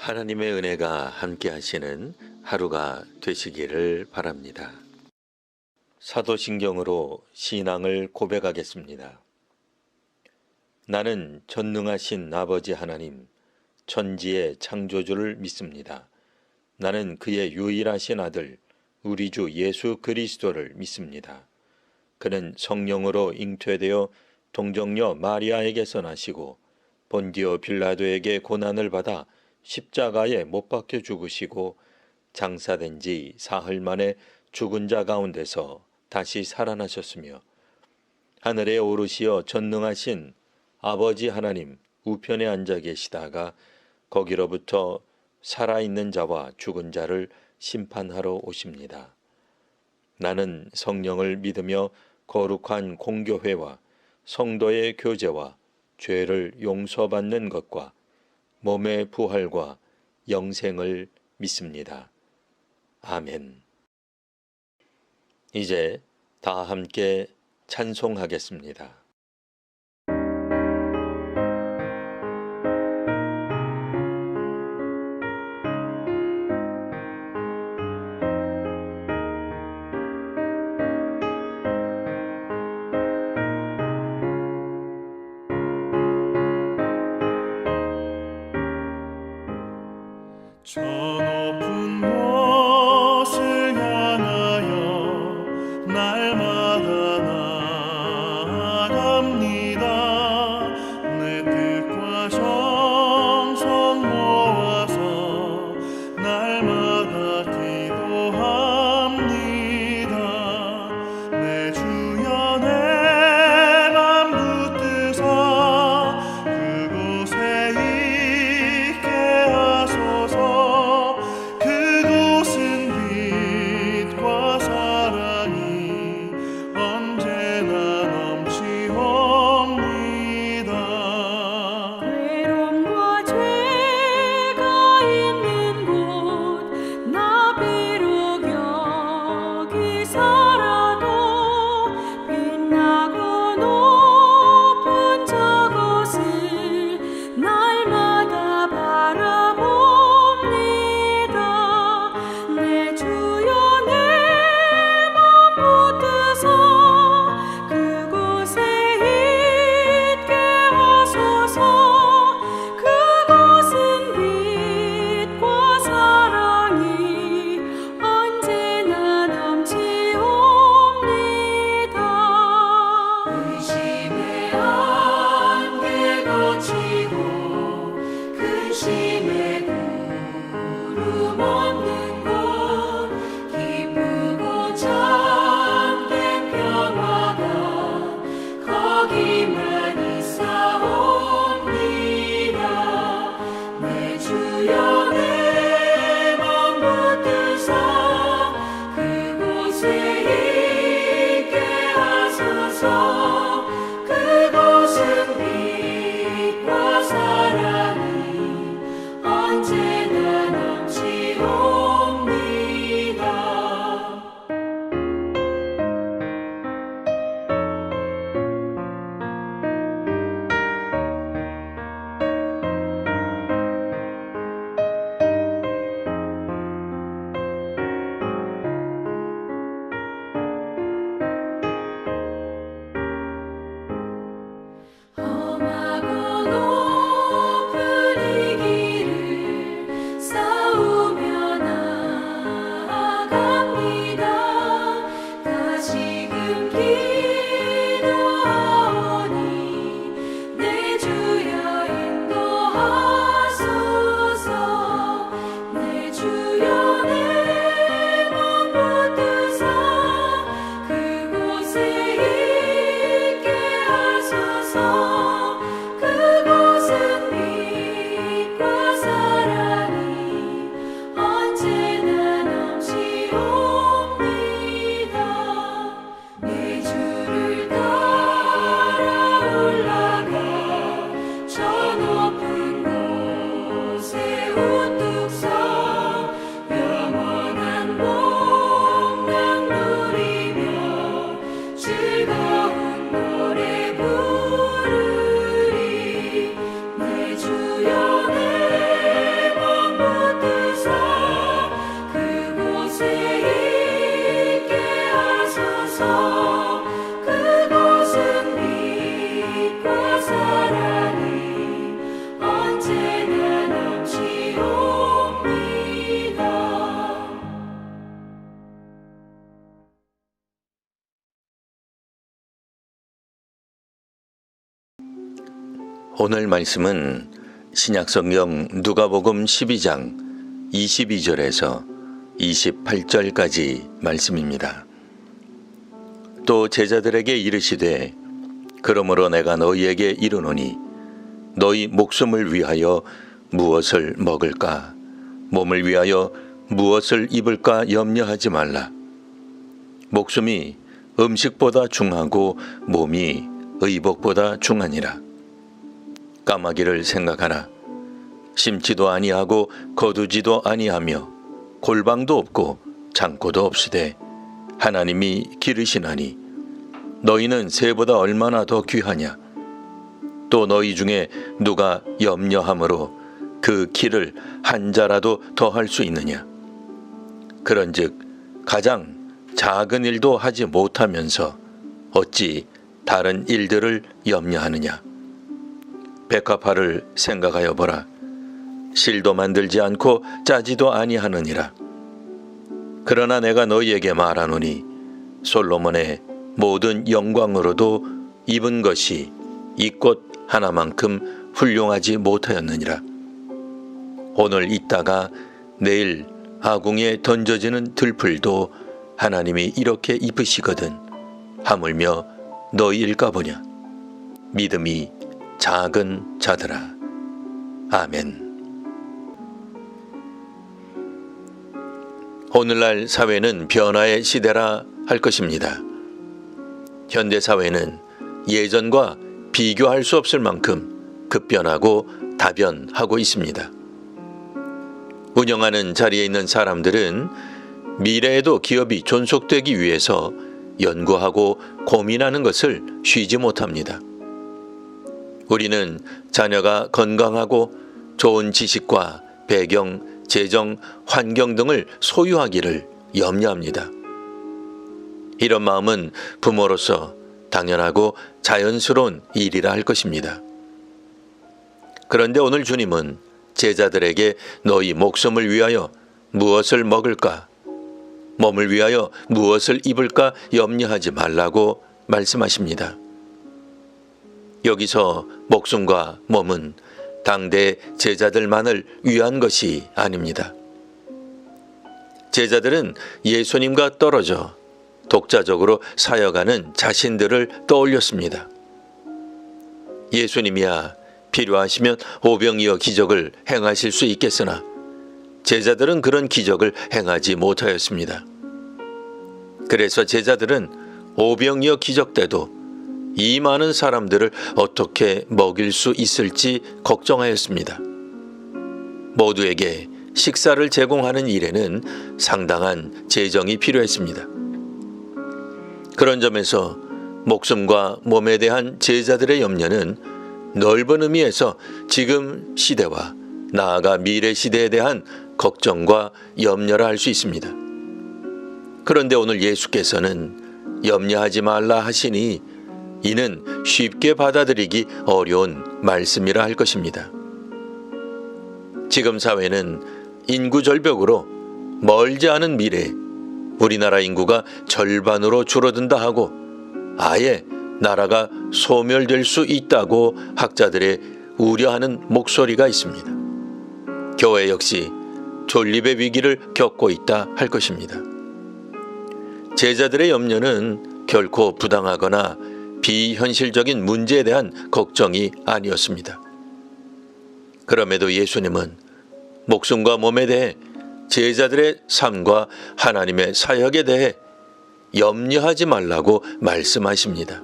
하나님의 은혜가 함께 하시는 하루가 되시기를 바랍니다. 사도신경으로 신앙을 고백하겠습니다. 나는 전능하신 아버지 하나님, 천지의 창조주를 믿습니다. 나는 그의 유일하신 아들, 우리 주 예수 그리스도를 믿습니다. 그는 성령으로 잉태되어 동정녀 마리아에게서 나시고 본디오 빌라도에게 고난을 받아 십자가에 못 박혀 죽으시고 장사된 지 사흘 만에 죽은 자 가운데서 다시 살아나셨으며 하늘에 오르시어 전능하신 아버지 하나님 우편에 앉아 계시다가 거기로부터 살아있는 자와 죽은 자를 심판하러 오십니다. 나는 성령을 믿으며 거룩한 공교회와 성도의 교제와 죄를 용서받는 것과 몸의 부활과 영생을 믿습니다. 아멘. 이제 다 함께 찬송하겠습니다. 저 높은 곳을 향하여 날마다 나아갑니다. 내 뜻과 정성 모아서 날마다 기도합니다. 내 주여 내 맘 붙드사 그곳에 있게 하소서. 그곳 오늘 말씀은 신약성경 누가복음 12장 22절에서 28절까지 말씀입니다. 또 제자들에게 이르시되 그러므로 내가 너희에게 이르노니 너희 목숨을 위하여 무엇을 먹을까 몸을 위하여 무엇을 입을까 염려하지 말라. 목숨이 음식보다 중하고 몸이 의복보다 중하니라. 까마귀를 생각하라. 심지도 아니하고 거두지도 아니하며 골방도 없고 창고도 없으되 하나님이 기르시나니 너희는 새보다 얼마나 더 귀하냐. 또 너희 중에 누가 염려함으로 그 키를 한 자라도 더할 수 있느냐. 그런즉 가장 작은 일도 하지 못하면서 어찌 다른 일들을 염려하느냐. 백합화를 생각하여 보라. 실도 만들지 않고 짜지도 아니하느니라. 그러나 내가 너희에게 말하노니 솔로몬의 모든 영광으로도 입은 것이 이 꽃 하나만큼 훌륭하지 못하였느니라. 오늘 있다가 내일 아궁이에 던져지는 들풀도 하나님이 이렇게 입으시거든 하물며 너희일까 보냐. 믿음이 작은 자들아. 아멘. 오늘날 사회는 변화의 시대라 할 것입니다. 현대 사회는 예전과 비교할 수 없을 만큼 급변하고 다변하고 있습니다. 운영하는 자리에 있는 사람들은 미래에도 기업이 존속되기 위해서 연구하고 고민하는 것을 쉬지 못합니다. 우리는 자녀가 건강하고 좋은 지식과 배경, 재정, 환경 등을 소유하기를 염려합니다. 이런 마음은 부모로서 당연하고 자연스러운 일이라 할 것입니다. 그런데 오늘 주님은 제자들에게 너희 목숨을 위하여 무엇을 먹을까, 몸을 위하여 무엇을 입을까 염려하지 말라고 말씀하십니다. 여기서 목숨과 몸은 당대 제자들만을 위한 것이 아닙니다. 제자들은 예수님과 떨어져 독자적으로 사역하는 자신들을 떠올렸습니다. 예수님이야 필요하시면 오병이어 기적을 행하실 수 있겠으나 제자들은 그런 기적을 행하지 못하였습니다. 그래서 제자들은 오병이어 기적 때도 이 많은 사람들을 어떻게 먹일 수 있을지 걱정하였습니다. 모두에게 식사를 제공하는 일에는 상당한 재정이 필요했습니다. 그런 점에서 목숨과 몸에 대한 제자들의 염려는 넓은 의미에서 지금 시대와 나아가 미래 시대에 대한 걱정과 염려라 할 수 있습니다. 그런데 오늘 예수께서는 염려하지 말라 하시니 이는 쉽게 받아들이기 어려운 말씀이라 할 것입니다. 지금 사회는 인구 절벽으로 멀지 않은 미래에 우리나라 인구가 절반으로 줄어든다 하고 아예 나라가 소멸될 수 있다고 학자들의 우려하는 목소리가 있습니다. 교회 역시 존립의 위기를 겪고 있다 할 것입니다. 제자들의 염려는 결코 부당하거나 비현실적인 문제에 대한 걱정이 아니었습니다. 그럼에도 예수님은 목숨과 몸에 대해 제자들의 삶과 하나님의 사역에 대해 염려하지 말라고 말씀하십니다.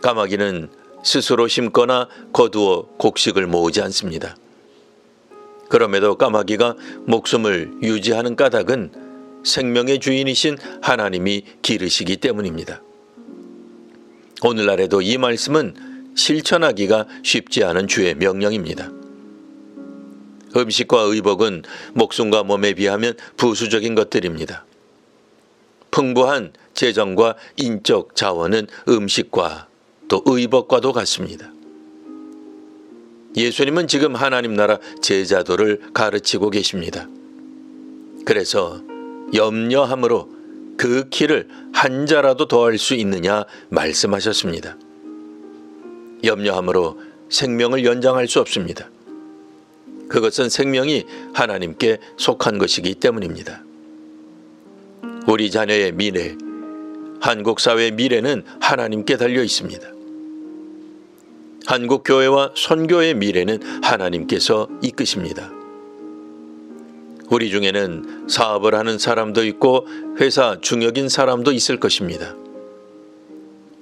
까마귀는 스스로 심거나 거두어 곡식을 모으지 않습니다. 그럼에도 까마귀가 목숨을 유지하는 까닭은 생명의 주인이신 하나님이 기르시기 때문입니다. 오늘날에도 이 말씀은 실천하기가 쉽지 않은 주의 명령입니다. 음식과 의복은 목숨과 몸에 비하면 부수적인 것들입니다. 풍부한 재정과 인적 자원은 음식과 또 의복과도 같습니다. 예수님은 지금 하나님 나라 제자도를 가르치고 계십니다. 그래서 염려함으로 그 키를 한 자라도 더할 수 있느냐 말씀하셨습니다. 염려함으로 생명을 연장할 수 없습니다. 그것은 생명이 하나님께 속한 것이기 때문입니다. 우리 자녀의 미래, 한국 사회의 미래는 하나님께 달려 있습니다. 한국 교회와 선교의 미래는 하나님께서 이끄십니다. 우리 중에는 사업을 하는 사람도 있고 회사 중역인 사람도 있을 것입니다.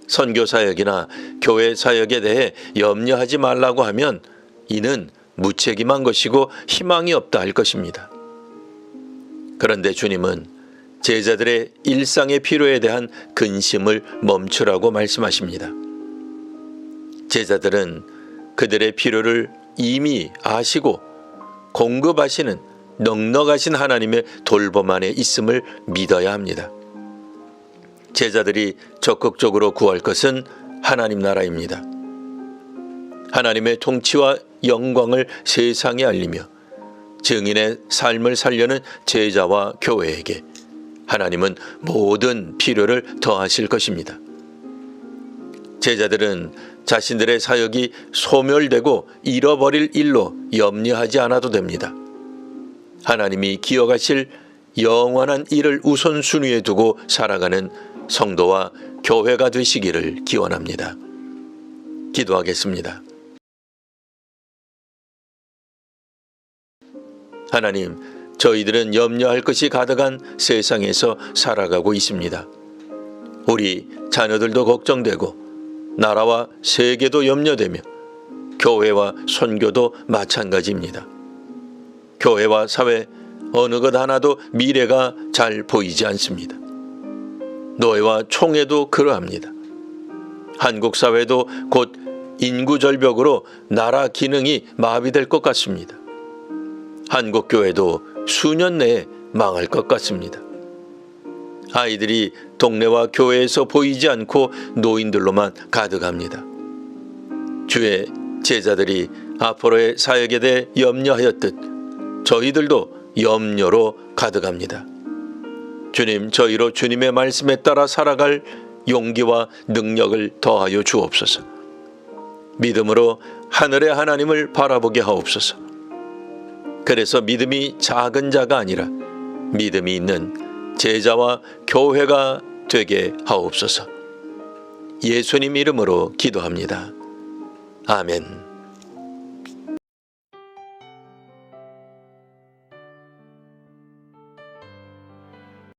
선교 사역이나 교회 사역에 대해 염려하지 말라고 하면 이는 무책임한 것이고 희망이 없다 할 것입니다. 그런데 주님은 제자들의 일상의 필요에 대한 근심을 멈추라고 말씀하십니다. 제자들은 그들의 필요를 이미 아시고 공급하시는 넉넉하신 하나님의 돌봄 안에 있음을 믿어야 합니다. 제자들이 적극적으로 구할 것은 하나님 나라입니다. 하나님의 통치와 영광을 세상에 알리며 증인의 삶을 살려는 제자와 교회에게 하나님은 모든 필요를 더하실 것입니다. 제자들은 자신들의 사역이 소멸되고 잃어버릴 일로 염려하지 않아도 됩니다. 하나님이 기억하실 영원한 일을 우선순위에 두고 살아가는 성도와 교회가 되시기를 기원합니다. 기도하겠습니다. 하나님, 저희들은 염려할 것이 가득한 세상에서 살아가고 있습니다. 우리 자녀들도 걱정되고 나라와 세계도 염려되며 교회와 선교도 마찬가지입니다. 교회와 사회 어느 것 하나도 미래가 잘 보이지 않습니다. 노예와 총회도 그러합니다. 한국 사회도 곧 인구 절벽으로 나라 기능이 마비될 것 같습니다. 한국 교회도 수년 내에 망할 것 같습니다. 아이들이 동네와 교회에서 보이지 않고 노인들로만 가득합니다. 주의 제자들이 앞으로의 사역에 대해 염려하였듯 저희들도 염려로 가득합니다. 주님, 저희로 주님의 말씀에 따라 살아갈 용기와 능력을 더하여 주옵소서. 믿음으로 하늘의 하나님을 바라보게 하옵소서. 그래서 믿음이 작은 자가 아니라 믿음이 있는 제자와 교회가 되게 하옵소서. 예수님 이름으로 기도합니다. 아멘.